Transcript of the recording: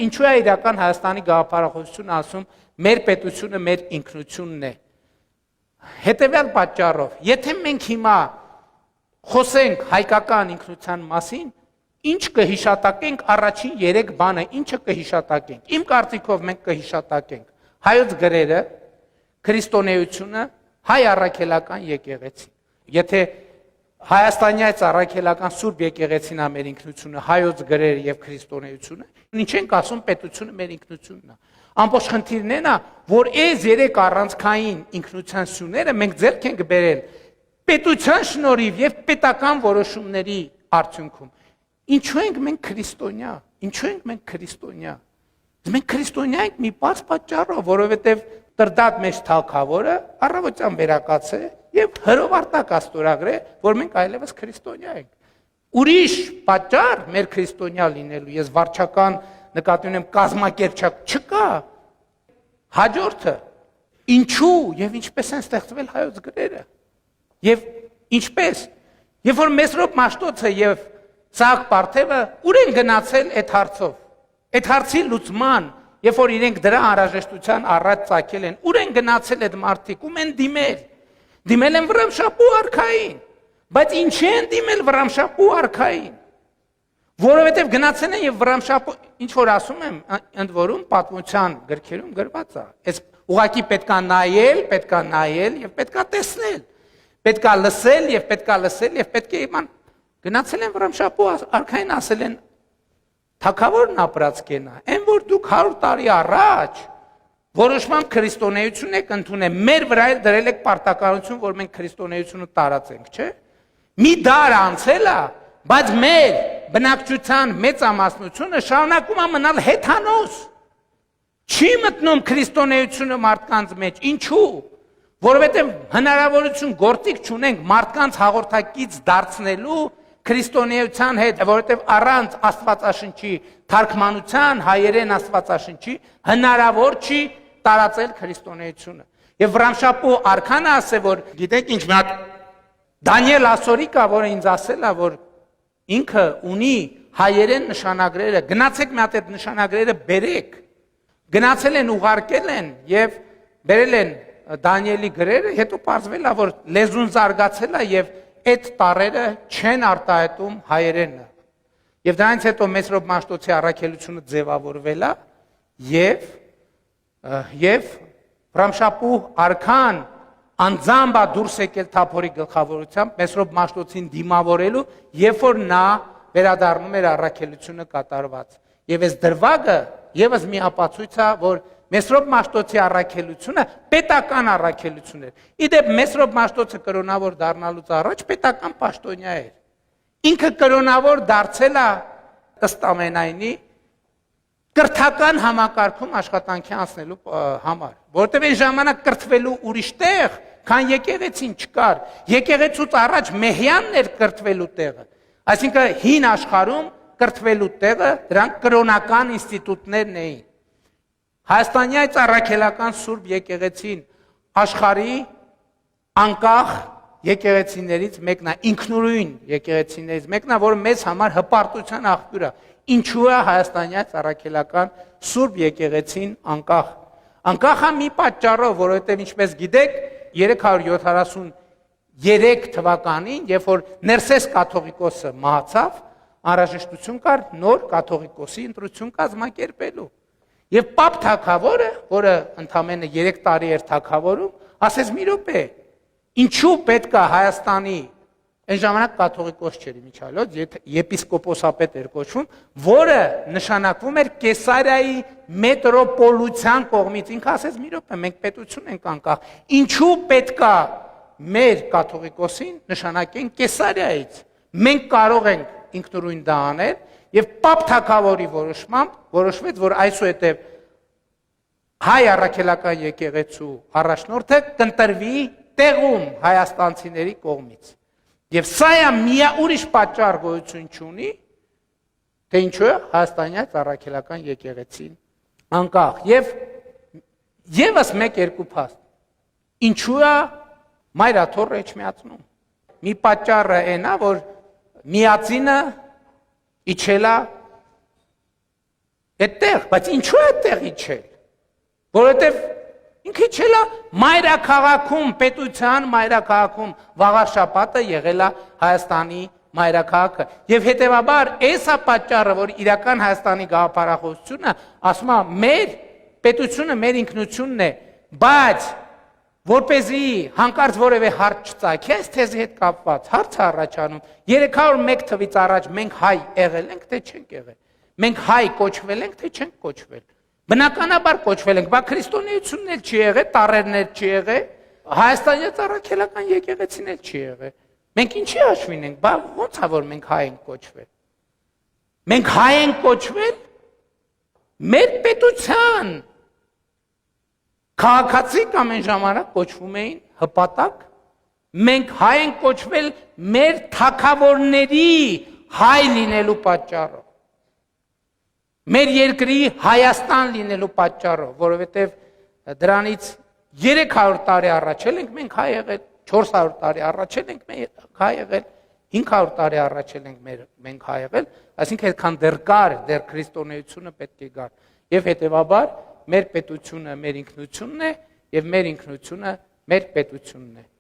ինչու է իրական Հայաստանի գաղափարախոսությունը ասում մեր պետությունը մեր ինքնությունն է։ Հետևյալ պատճառով, եթե մենք հիմա խոսենք հայկական ինքնության մասին, ինչ կհիշատակենք առաջին 3 բանը, ինչը կհիշատակենք։ Իմ կարծիքով մենք կհիշատակենք հայոց գրերը, քրիստոնեությունը, հայ առաքելական եկեղեցին։ Եթե հայաստանյաց առաքելական Սուրբ եկեղեցին է մեր ինքնությունը, հայոց գրերը եւ քրիստոնեությունը, ինչ ենք ասում պետությունը մեր ինքնությունն է։ Ամբողջ խնդիրն է նա, որ այս 3 առանցքային ինքնության սյուները մենք ձեռք ենք բերել պետության շնորհիվ եւ պետական որոշումների արդյունքում։ Ինչու ենք մենք քրիստոնյա։ Մենք քրիստոնյա ենք մի բաց պատճառով, որովհետեւ Տրդատ մեջ թալքավորը առավոտյան վերակաց է եւ հրով արտակ աստորագրե, որ մենք այլևս քրիստոնյա ենք։ Ուրիշ պատճառ մեր քրիստոնյա լինելու, ես վարչական նկատի ունեմ կազմակերպչակ չկա։ Հաջորդը, ինչու եւ ինչպես են ստեղծվել հայոց գրերը։ Եվ ինչպես, երբ որ Մեսրոպ Մաշտոցը եւ Սահակ Պարթևը ուր են գնացել այդ հարցով։ Այդ հարցի լուծման, երբ որ իրենք դրա անհրաժեշտության առաջ ծագել են, ուր են գնացել այդ մարդիկ, ում են դիմել։ Դիմել են Վռամշապուհ արքային, բայց ինչի են դիմել Վռամշապուհ արքային։ Որովհետև գնացել են եւ Վռամշապուհ, ինչ որ ասում եմ, ընդ որում պատմության գրքերում գրված է։ Այս ուղղակի պետքա նայել եւ պետքա տեսնել։ Պետքա լսել եւ պետք է իման։ Գնացել են Վռամշապուհ արքային, ասել են թագավորն ապրած կենա։ Այն որ դուք 100 տարի առաջ որոշմամբ քրիստոնեություն եք ընդունել, մեր վրա էլ դրել եք պարտականություն, որ մենք քրիստոնեությունը տարածենք, չէ՞։ Մի դար անցել է, բայց մեր բնակչության մեծամասնությունը շարունակում է մնալ հեթանոս։ Չի մտնում քրիստոնեությունը մարդկանց մեջ։ Ինչու՞։ Որովհետև հնարավորություն գործիք չունենք մարդկանց հաղորդակից դարձնելու քրիստոնեության հետ, որովհետև առանց Աստվածաշնչի թարգմանության, հայերեն Աստվածաշնչի հնարավոր չի տարածել քրիստոնեությունը։ Եվ Վռամշապուհ արքանը ասել, որ գիտեք ինչ, մի հատ Դանիել Ասորիկա, որը ինձ ասել է, որ ինքը ունի հայերեն նշանագրերը, գնացեք մի հատ այդ նշանագրերը բերեք։ Գնացել են, ուղարկել են եւ բերել են Դանիելի գրերը, հետո պարզվել է, որ լեզուն զարգացել է եւ այդ տառերը չեն արտահայտում հայերենը։ Եվ դրանից հետո Մեսրոպ Մաշտոցի առաքելությունը ձևավորվել է եւ Վռամշապուհ արքան անձամբ է դուրս եկել թափորի գլխավորությամբ Մեսրոպ Մաշտոցին դիմավորելու, երբ որ նա վերադառնում էր առաքելությունը կատարված։ Եվ այս դրվագը եւս մի ապացույց է, որ Մեսրոպ Մաշտոցի առաքելությունը պետական առաքելություն էր։ Իդեպ Մեսրոպ Մաշտոցը կրոնավոր դառնալուց առաջ պետական պաշտոնյա էր։ Ինքը կրոնավոր դարձել է ըստ ամենայնի կրթական համակարգում աշխատանքի անցնելու համար, որտեղ այն ժամանակ կրթվելու ուրիշ տեղ, քան եկեղեցին չկար։ Եկեղեցուց առաջ Մեհյանն էր կրթվելու տեղը։ Այսինքն հին աշխարհում կրթվելու տեղը դրանք կրոնական ինստիտուտներն էին։ Հայաստանյաց առաքելական Սուրբ եկեղեցին աշխարհի անկախ եկեղեցիներից մեկն է, ինքնուրույն եկեղեցիներից մեկն է, որ մեզ համար հպարտության աղբյուր է։ Ինչու է հայաստանյաց առաքելական Սուրբ եկեղեցին անկախ։ Անկախ է մի պատճառով, որովհետև ինչպես գիտեք, 373 թվականին, երբ որ Ներսես կաթողիկոսը մահացավ, անհրաժեշտություն կար նոր կաթողիկոսի ընտրություն կազմակերպելու։ Եվ Պապ թագավորը, որը ընդամենը 3 տարի էր թագավորում, ասեց՝ մի րոպե, ինչու պետք է Հայաստանի, այն ժամանակ կաթողիկոս չէր իմիջիալոց, եպիսկոպոսապետ էր կոչվում, որը նշանակվում էր Կեսարիայի մետրոպոլության կողմից։ Ինքը ասեց՝ մի րոպե, մենք պետություն ենք անկախ, ինչու պետք է մեր կաթողիկոսին նշանակենք Կեսարիայից։ Մենք կարող ենք ինքնուրույն դա անել, եւ Պապ թագավորի որոշմամբ որոշվեց, որ այսուհետև հայ առաքելական եկեղեցու առաջնորդը կընտրվի տեղում հայաստանցիների կողմից։ Եվ սա է մի ուրիշ պատճառ գոյություն չունի, թե ինչու է հայաստանյաց առաքելական եկեղեցին անկախ։ Եվ եւս մեկ-երկու փաստ։ Ինչու է մայրաթոռը իջմիածնում։ Մի պատճառը այն է, որ միածինը իջելա Այդտեղ, բայց ինչու է այդտեղ իջել։ Որովհետև ինքը իջել է մայրաքաղաքում, պետության մայրաքաղաքում, վաղարշապատը եղել է Հայաստանի մայրաքաղաքը։ Եվ հետևաբար այս է պատճառը, որ իրական Հայաստանի գաղափարախոսությունը ասում է մեր պետությունը մեր ինքնությունն է, բայց որպեսզի հանկարծ որևէ հարց չծագի, այս թեզի հետ կապված հարց է առաջանում 301 թվից առաջ մենք հայ եղել ենք, թե չենք եղել։ Մենք հայ կոչվել ենք, թե չենք կոչվել։ Բնականաբար կոչվել ենք, բայց քրիստոնեությունն էլ չի եղել, տառերն էլ չի եղել, Հայաստանյան առաքելական եկեղեցին էլ չի եղել։ Մենք ինչի հաշվին ենք, բա ո՞նց է որ մենք հայ ենք կոչվել։ Մենք հայ ենք կոչվել մեր պետության քաղաքացիք ամեն ժամանակ կոչվում էին հպատակ, մենք հայ ենք կոչվել մեր թագավորների հայ լինելու պատճառով, մեր երկրի Հայաստան լինելու պատճառով, որովհետև դրանից 300 տարի առաջ ենք մենք հայ եղել, 400 տարի առաջ ենք մենք հայ եղել, 500 տարի առաջ ենք մենք հայ եղել, այսինքն այդքան դեռ կար, դեռ քրիստոնեությունը պետք է գար, եւ հետեւաբար մեր պետությունը մեր ինքնությունն է եւ մեր ինքնությունը մեր պետությունն է